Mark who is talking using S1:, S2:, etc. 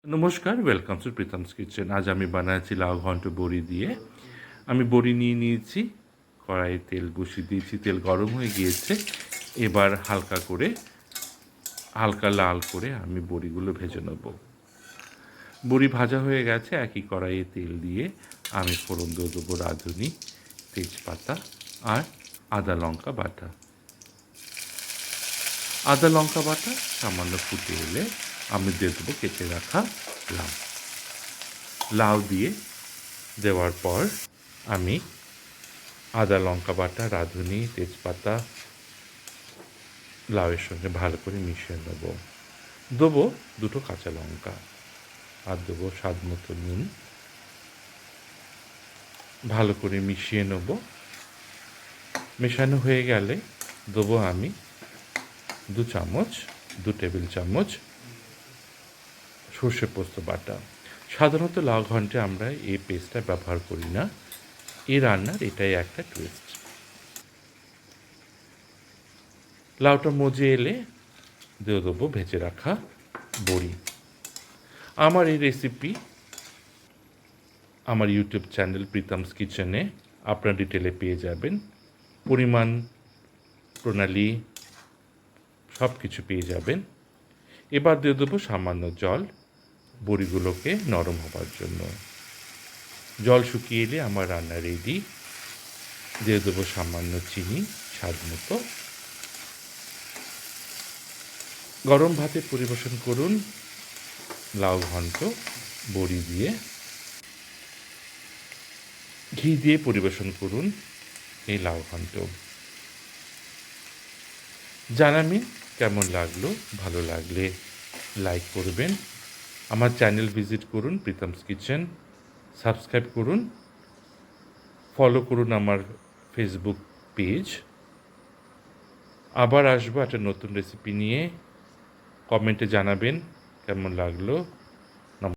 S1: নমস্কার, welcome to প্রীতমস kitchen. আজ আমি বানাচ্ছি লাউ ঘন্ট বড়ি দিয়ে। আমি বড়ি নিয়ে নিয়েছি, কড়াইয়ে তেল বসিয়ে দিয়েছি, তেল গরম হয়ে গিয়েছে। এবার হালকা লাল করে আমি বড়িগুলো ভেজে নেব। বড়ি ভাজা হয়ে গেছে, একই কড়াইয়ে তেল দিয়ে আমি ফোড়ন দিয়ে দেবো রাঁধুনি, তেজপাতা আর আদা লঙ্কা বাটা। আদা লঙ্কা বাটা সামান্য ফুটে এলে আমি দিয়ে দেবো কেটে রাখা লাউ। লাউ দিয়ে দেওয়ার পর আমি আদা লঙ্কা বাটা, রাঁধুনি, তেজপাতা লাউয়ের সঙ্গে ভালো করে মিশিয়ে নেব। দেবো দুটো কাঁচা লঙ্কা আর দেবো স্বাদ মতো নুন। ভালো করে মিশিয়ে নেব। মেশানো হয়ে গেলে দেবো আমি 2 টেবিল চামচ সর্ষে পোস্ত বাটা। সাধারণত লাউ ঘন্টে আমরা এই পেস্টটা ব্যবহার করি না, এই রান্নার এটাই একটা টুইস্ট। লাউটা মজে এলে দিয়ে দেবো ভেজে রাখা বড়ি। আমার এই রেসিপি আমার ইউটিউব চ্যানেল প্রীতমস কিচেনে আপনার ডিটেলে পেয়ে যাবেন। পরিমাণ, প্রণালী সব কিছু পেয়ে যাবেন। এবার দিয়ে দেবো সামান্য জল বড়িগুলোকে নরম হবার জন্য। জল শুকিয়ে এলে আমার রান্না রেডি। দিয়ে দেবো সামান্য চিনি স্বাদ মতো। গরম ভাতে পরিবেশন করুন লাউ ঘন্ট বড়ি দিয়ে। ঘি দিয়ে পরিবেশন করুন এই লাউ ঘন্ট। জানাবেন কেমন লাগলো। ভালো লাগলে লাইক করবেন। আমার চ্যানেল ভিজিট করুন প্রীতমস কিচেন, সাবস্ক্রাইব করুন, ফলো করুন আমার ফেসবুক পেজ। আবার আসবো একটা নতুন রেসিপি নিয়ে। কমেন্টে জানাবেন কেমন লাগলো।